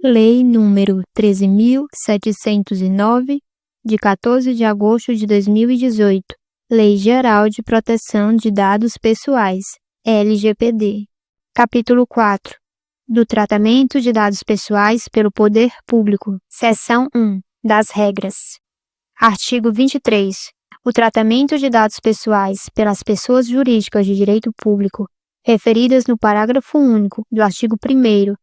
Lei nº 13.709, de 14 de agosto de 2018, Lei Geral de Proteção de Dados Pessoais, LGPD. Capítulo 4. Do tratamento de dados pessoais pelo poder público. Seção 1. Das regras. Artigo 23. O tratamento de dados pessoais pelas pessoas jurídicas de direito público, referidas no parágrafo único do artigo 1º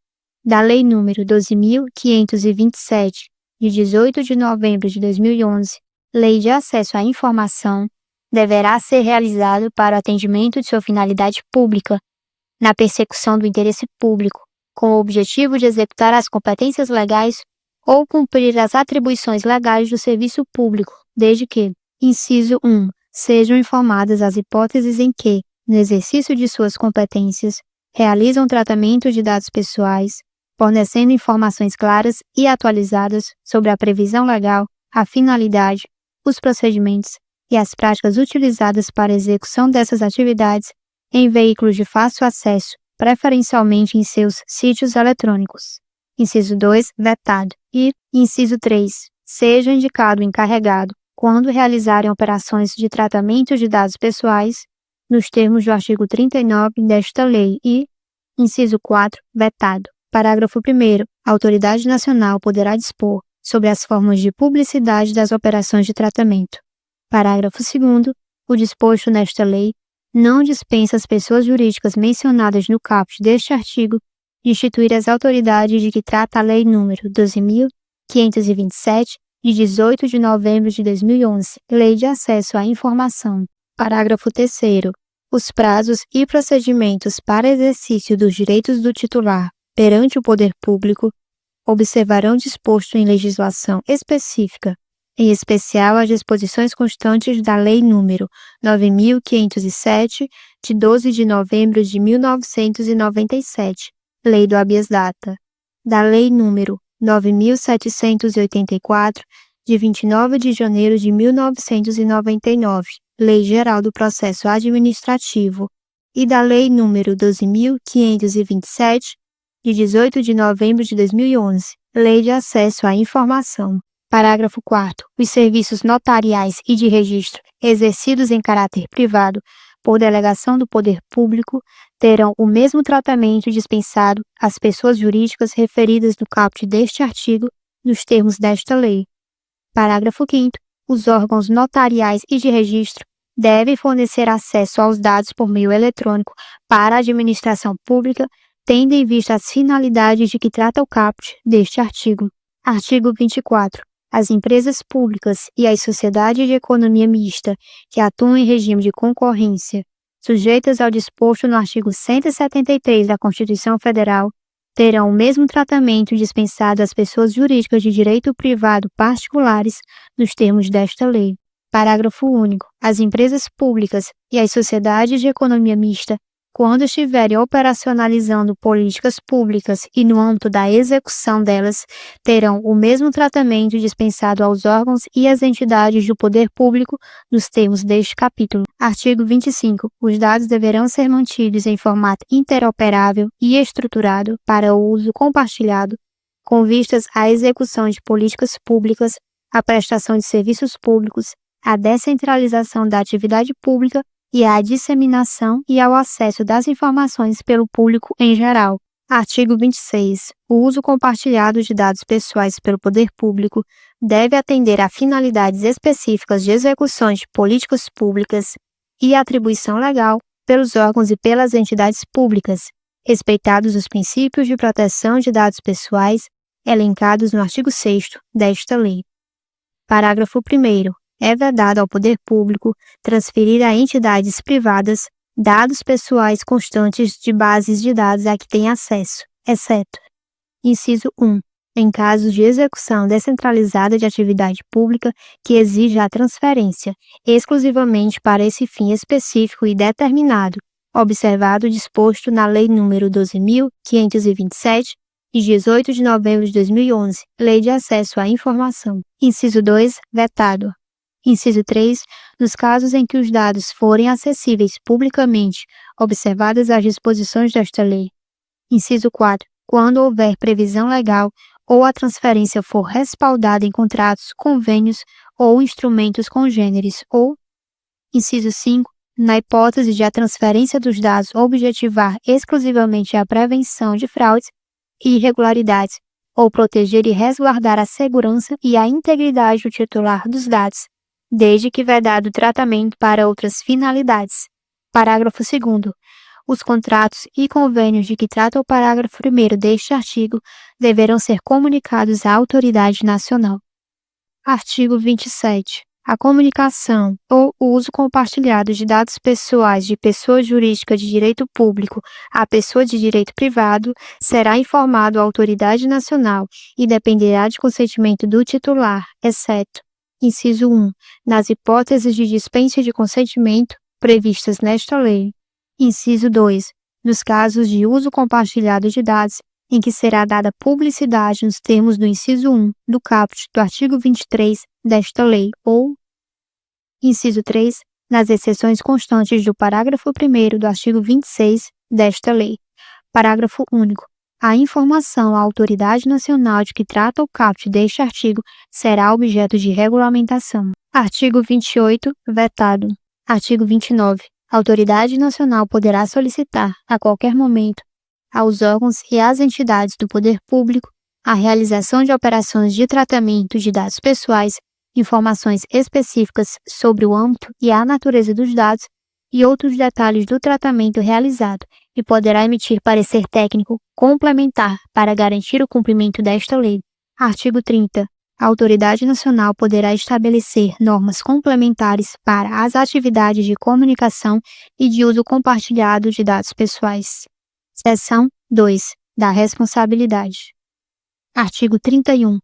da Lei nº 12.527, de 18 de novembro de 2011, Lei de Acesso à Informação, deverá ser realizado para o atendimento de sua finalidade pública, na persecução do interesse público, com o objetivo de executar as competências legais ou cumprir as atribuições legais do serviço público, desde que, inciso 1, sejam informadas as hipóteses em que, no exercício de suas competências, realizam tratamento de dados pessoais, fornecendo informações claras e atualizadas sobre a previsão legal, a finalidade, os procedimentos e as práticas utilizadas para a execução dessas atividades em veículos de fácil acesso, preferencialmente em seus sítios eletrônicos. Inciso 2, vetado. E, inciso 3, seja indicado o encarregado, quando realizarem operações de tratamento de dados pessoais, nos termos do artigo 39 desta lei e, inciso 4, vetado. Parágrafo 1º. A autoridade nacional poderá dispor sobre as formas de publicidade das operações de tratamento. Parágrafo 2º. O disposto nesta lei não dispensa as pessoas jurídicas mencionadas no caput deste artigo de instituir as autoridades de que trata a Lei nº 12.527, de 18 de novembro de 2011, Lei de Acesso à Informação. Parágrafo 3º. Os prazos e procedimentos para exercício dos direitos do titular perante o poder público observarão disposto em legislação específica, em especial as disposições constantes da Lei nº 9.507, de 12 de novembro de 1997, Lei do Habeas Data, da Lei nº 9.784, de 29 de janeiro de 1999, Lei Geral do Processo Administrativo, e da Lei nº 12.527, de 18 de novembro de 2011, Lei de Acesso à Informação. Parágrafo 4º. Os serviços notariais e de registro exercidos em caráter privado por delegação do poder público terão o mesmo tratamento dispensado às pessoas jurídicas referidas no caput deste artigo, nos termos desta lei. Parágrafo 5º. Os órgãos notariais e de registro devem fornecer acesso aos dados por meio eletrônico para a administração pública, tendo em vista as finalidades de que trata o caput deste artigo. Artigo 24. As empresas públicas e as sociedades de economia mista que atuam em regime de concorrência, sujeitas ao disposto no artigo 173 da Constituição Federal, terão o mesmo tratamento dispensado às pessoas jurídicas de direito privado particulares nos termos desta lei. Parágrafo único. As empresas públicas e as sociedades de economia mista, quando estiverem operacionalizando políticas públicas e no âmbito da execução delas, terão o mesmo tratamento dispensado aos órgãos e às entidades do poder público nos termos deste capítulo. Artigo 25. Os dados deverão ser mantidos em formato interoperável e estruturado para o uso compartilhado, com vistas à execução de políticas públicas, à prestação de serviços públicos, à descentralização da atividade pública e à disseminação e ao acesso das informações pelo público em geral. Artigo 26. O uso compartilhado de dados pessoais pelo poder público deve atender a finalidades específicas de execução de políticas públicas e atribuição legal pelos órgãos e pelas entidades públicas, respeitados os princípios de proteção de dados pessoais elencados no artigo 6º desta lei. Parágrafo 1º. É vedado ao poder público transferir a entidades privadas dados pessoais constantes de bases de dados a que tem acesso, exceto: inciso 1. Em casos de execução descentralizada de atividade pública que exija a transferência exclusivamente para esse fim específico e determinado, observado o disposto na Lei nº 12.527, de 18 de novembro de 2011, Lei de Acesso à Informação. Inciso 2. Vetado. Inciso 3. Nos casos em que os dados forem acessíveis publicamente, observadas as disposições desta lei. Inciso 4. quando houver previsão legal ou a transferência for respaldada em contratos, convênios ou instrumentos congêneres, ou, inciso 5, na hipótese de a transferência dos dados objetivar exclusivamente a prevenção de fraudes e irregularidades, ou proteger e resguardar a segurança e a integridade do titular dos dados, desde que vedado tratamento para outras finalidades. Parágrafo 2º. Os contratos e convênios de que trata o parágrafo 1º deste artigo deverão ser comunicados à autoridade nacional. Artigo 27. A comunicação ou uso compartilhado de dados pessoais de pessoa jurídica de direito público a pessoa de direito privado será informado à autoridade nacional e dependerá de consentimento do titular, exceto, inciso 1, nas hipóteses de dispensa de consentimento previstas nesta lei. Inciso 2, nos casos de uso compartilhado de dados em que será dada publicidade nos termos do inciso 1 do caput do artigo 23 desta lei, ou, inciso 3, nas exceções constantes do parágrafo 1º do artigo 26 desta lei. Parágrafo único. A informação à autoridade nacional de que trata o caput deste artigo será objeto de regulamentação. Artigo 28, vetado. Artigo 29. A autoridade nacional poderá solicitar, a qualquer momento, aos órgãos e às entidades do poder público a realização de operações de tratamento de dados pessoais, informações específicas sobre o âmbito e a natureza dos dados e outros detalhes do tratamento realizado, e poderá emitir parecer técnico complementar para garantir o cumprimento desta lei. Artigo 30. A autoridade nacional poderá estabelecer normas complementares para as atividades de comunicação e de uso compartilhado de dados pessoais. Seção 2. Da responsabilidade. Artigo 31.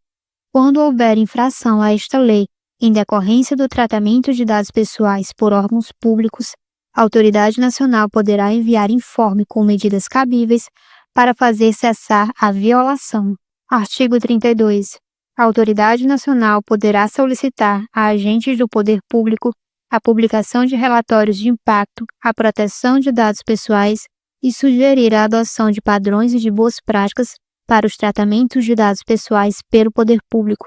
Quando houver infração a esta lei, em decorrência do tratamento de dados pessoais por órgãos públicos, a autoridade nacional poderá enviar informe com medidas cabíveis para fazer cessar a violação. Artigo 32. A autoridade nacional poderá solicitar a agentes do poder público a publicação de relatórios de impacto à proteção de dados pessoais e sugerir a adoção de padrões e de boas práticas para os tratamentos de dados pessoais pelo poder público.